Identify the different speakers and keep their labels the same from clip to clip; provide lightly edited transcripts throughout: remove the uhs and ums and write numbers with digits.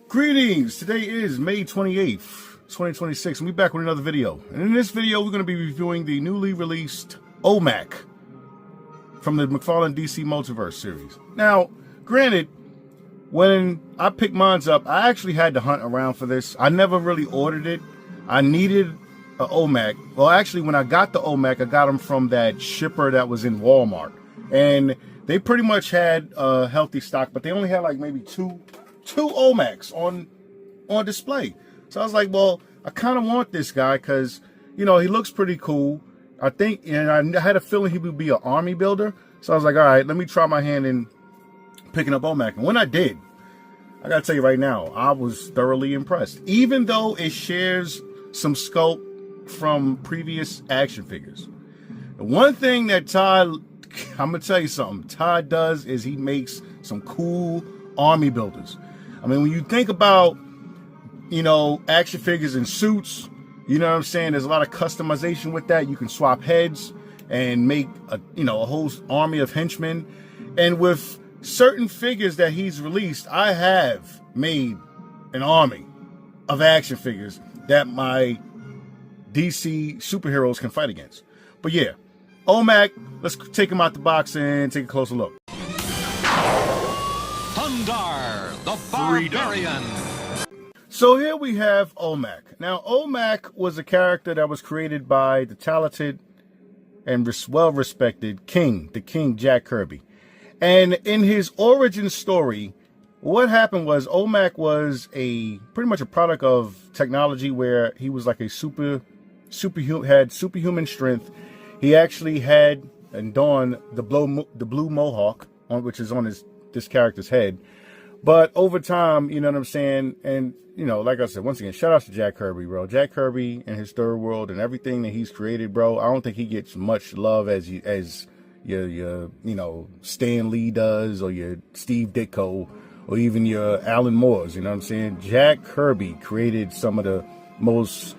Speaker 1: Greetings! Today is May 28th, 2026, and we're back with another video. And in this video, we're going to be reviewing the newly released OMAC from the Mcfarlane DC Multiverse series. Now, granted, when I picked mine up, I actually had to hunt around for this. I never really ordered it. I needed an OMAC. Well, actually, when I got the OMAC, I got them from that shipper that was in Walmart. And they pretty much had healthy stock, but they only had like maybe two OMACs on display. So I was like, well, I kind of want this guy because, you know, he looks pretty cool. I think, and I had a feeling he would be an army builder. So I was like, all right, let me try my hand in picking up OMAC. And when I did, I got to tell you right now, I was thoroughly impressed. Even though it shares some scope from previous action figures. The one thing that Todd, I'm going to tell you something, Todd does is he makes some cool army builders. I mean, when you think about, you know, action figures and suits, you know what I'm saying? There's a lot of customization with that. You can swap heads and make a whole army of henchmen. And with certain figures that he's released, I have made an army of action figures that my DC superheroes can fight against. But yeah, OMAC, let's take him out the box and take a closer look.
Speaker 2: The Barbarian.
Speaker 1: So here we have OMAC. Now, OMAC was a character that was created by the talented and well-respected King Jack Kirby. And in his origin story, what happened was OMAC was pretty much a product of technology where he was like a had superhuman strength. He actually had and donned the blue mohawk, which is on this character's head. But over time, you know what I'm saying? And, you know, like I said, once again, shout out to Jack Kirby, bro. Jack Kirby and his third world and everything that he's created, bro. I don't think he gets much love as your Stan Lee does, or your Steve Ditko, or even your Alan Moore's, you know what I'm saying? Jack Kirby created some of the most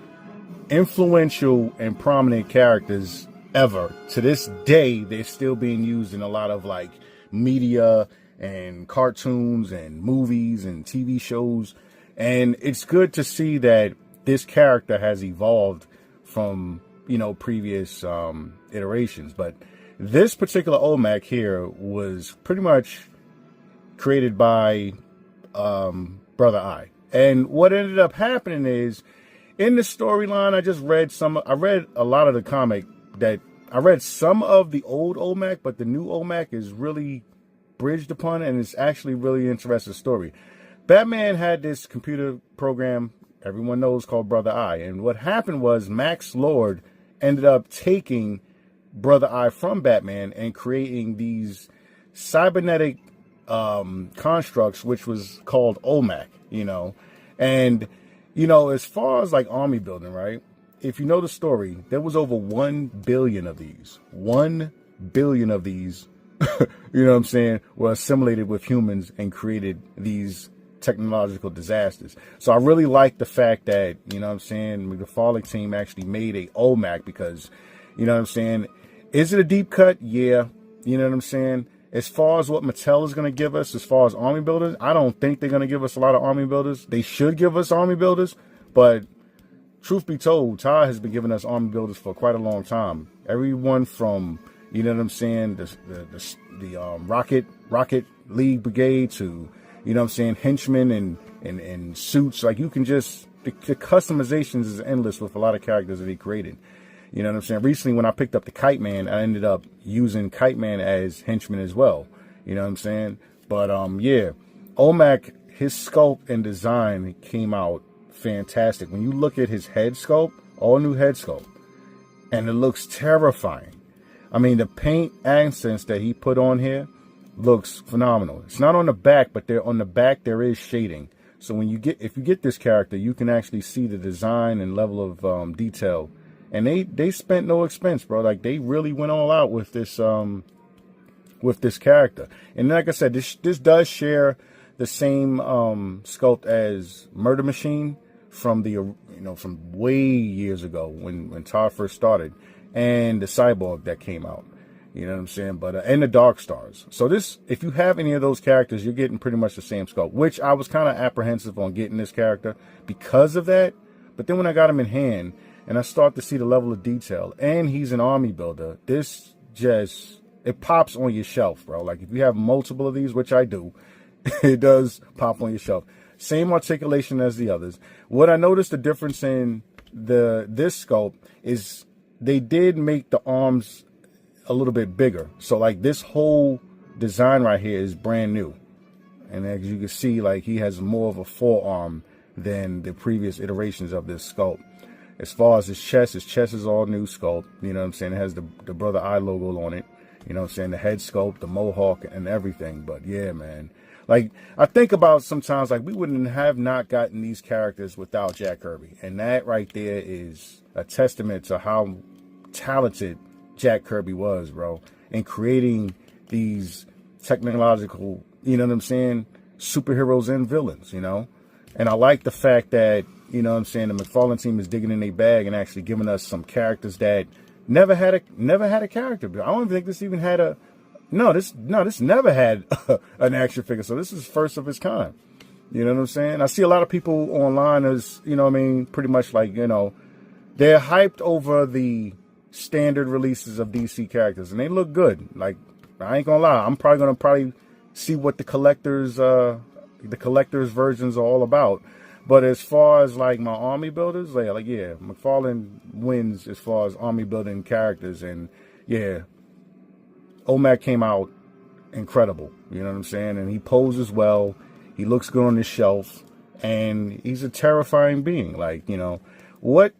Speaker 1: influential and prominent characters ever. To this day, they're still being used in a lot of like media and cartoons and movies and TV shows. And it's good to see that this character has evolved from, you know, previous iterations. But this particular OMAC here was pretty much created by Brother Eye. And what ended up happening is, in the storyline, I read a lot of the comic that I read some of the old OMAC, but the new OMAC is really bridged upon, and it's actually really interesting story. Batman had this computer program everyone knows called Brother Eye, and what happened was Max Lord ended up taking Brother Eye from Batman and creating these cybernetic constructs, which was called OMAC, you know. And, you know, as far as like army building, right? If you know the story, there was over 1 billion of these. 1 billion of these, you know what I'm saying, were assimilated with humans and created these technological disasters. So I really like the fact that, you know what I'm saying, the Mcfarlane team actually made a OMAC because, you know what I'm saying, is it a deep cut? Yeah. You know what I'm saying? As far as what Mattel is going to give us, as far as army builders, I don't think they're going to give us a lot of army builders. They should give us army builders, but truth be told, Todd has been giving us army builders for quite a long time. Everyone from, you know what I'm saying, the Rocket League Brigade to, you know what I'm saying, henchmen and suits. Like, you can just, the customizations is endless with a lot of characters that he created. You know what I'm saying? Recently, when I picked up the Kite Man, I ended up using Kite Man as henchman as well. You know what I'm saying? But, yeah, OMAC, his sculpt and design came out fantastic. When you look at his head sculpt, all new head sculpt, and it looks terrifying. I mean, the paint accents that he put on here looks phenomenal. It's not on the back, but on the back there is shading. So when if you get this character, you can actually see the design and level of detail. And they spent no expense, bro. Like, they really went all out with this character. And like I said, this does share the same sculpt as Murder Machine from from way years ago when Todd first started, and the Cyborg that came out. You know what I'm saying? But and the Dark Stars. So this, if you have any of those characters, you're getting pretty much the same sculpt, which I was kind of apprehensive on getting this character because of that. But then when I got him in hand and I start to see the level of detail, and he's an army builder, this just, it pops on your shelf, bro. Like if you have multiple of these, which I do, it does pop on your shelf. Same articulation as the others. What I noticed the difference in this sculpt is they did make the arms a little bit bigger. So like this whole design right here is brand new. And as you can see, like he has more of a forearm than the previous iterations of this sculpt. As far as his chest is all new sculpt. You know what I'm saying? It has the Brother Eye logo on it. You know what I'm saying? The head sculpt, the mohawk, and everything. But yeah, man. Like, I think about sometimes, like, we wouldn't have not gotten these characters without Jack Kirby. And that right there is a testament to how talented Jack Kirby was, bro, in creating these technological, you know what I'm saying, superheroes and villains, you know? And I like the fact that, you know what I'm saying, the Mcfarlane team is digging in their bag and actually giving us some characters that never had a character. I don't even think this even had this never had an action figure. So this is first of its kind. You know what I'm saying? I see a lot of people online as, you know what I mean, pretty much like, you know, they're hyped over the standard releases of DC characters and they look good. Like, I ain't gonna lie, I'm probably gonna see what the collector's versions are all about. But as far as like my army builders, like yeah, Mcfarlane wins as far as army building characters, and yeah, OMAC came out incredible. You know what I'm saying? And he poses well. He looks good on his shelf, and he's a terrifying being. Like, you know, what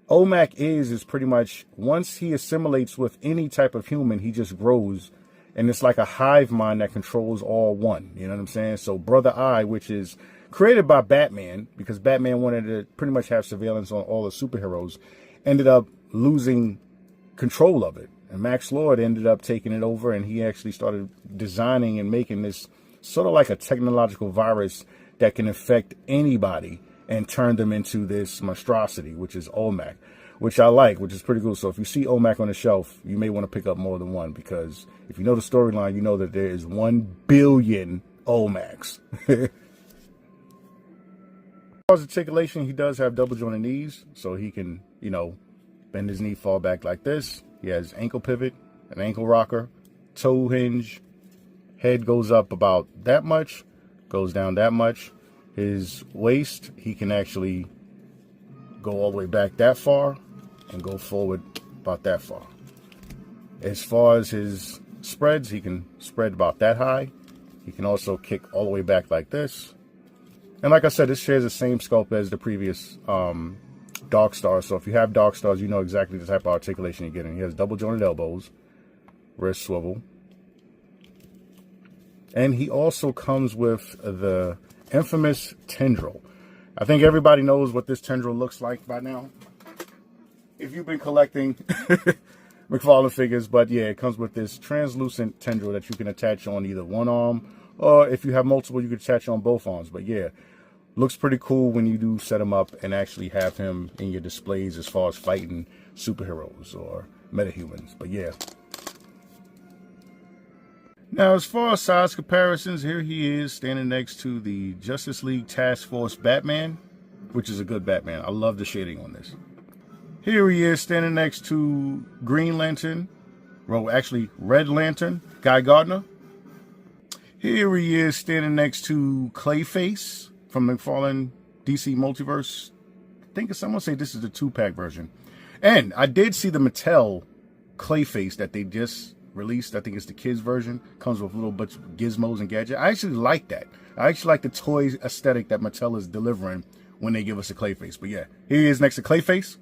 Speaker 1: OMAC is pretty much once he assimilates with any type of human, he just grows. And it's like a hive mind that controls all one. You know what I'm saying? So Brother Eye, which is created by Batman, because Batman wanted to pretty much have surveillance on all the superheroes, ended up losing control of it. And Max Lord ended up taking it over, and he actually started designing and making this sort of like a technological virus that can infect anybody and turn them into this monstrosity, which is OMAC, which I like, which is pretty cool. So if you see OMAC on the shelf, you may want to pick up more than one, because if you know the storyline, you know that there is 1 billion OMACs. As far as articulation, he does have double jointed knees, so he can, you know, bend his knee, fall back like this. He has ankle pivot, an ankle rocker, toe hinge. Head goes up about that much, goes down that much. His waist, he can actually go all the way back that far and go forward about that far. As far as his spreads, he can spread about that high. He can also kick all the way back like this. And like I said, this shares the same sculpt as the previous Dark Stars. So if you have Dark Stars, you know exactly the type of articulation you're getting. He has double jointed elbows, wrist swivel. And he also comes with the infamous tendril. I think everybody knows what this tendril looks like by now, if you've been collecting Mcfarlane figures. But yeah, it comes with this translucent tendril that you can attach on either one arm, or if you have multiple, you can attach on both arms. But yeah, looks pretty cool when you do set him up and actually have him in your displays as far as fighting superheroes or metahumans. But yeah. Now, as far as size comparisons, here he is standing next to the Justice League Task Force Batman, which is a good Batman. I love the shading on this. Here he is standing next to Green Lantern, well, actually Red Lantern, Guy Gardner. Here he is standing next to Clayface from Mcfarlane DC Multiverse. I think someone say this is the 2-pack version. And I did see the Mattel Clayface that they just released. I think it's the kids version. Comes with a little bunch of gizmos and gadgets. I actually like that. I actually like the toy aesthetic that Mattel is delivering when they give us a Clayface. But yeah, here he is next to Clayface.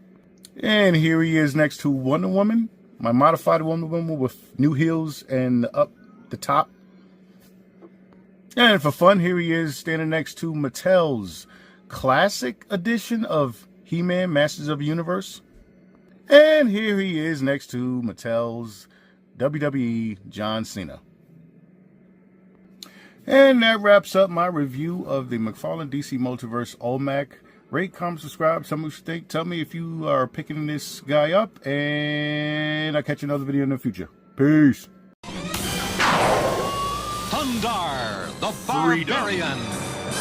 Speaker 1: And here he is next to Wonder Woman. My modified Wonder Woman with new heels and up the top. And for fun, here he is standing next to Mattel's classic edition of He-Man Masters of the Universe. And here he is next to Mattel's WWE John Cena. And that wraps up my review of the Mcfarlane DC Multiverse OMAC. Rate, comment, subscribe, tell me what you think. Tell me if you are picking this guy up, and I'll catch you in another video in the future. Peace.
Speaker 2: Thundar, the Barbarian.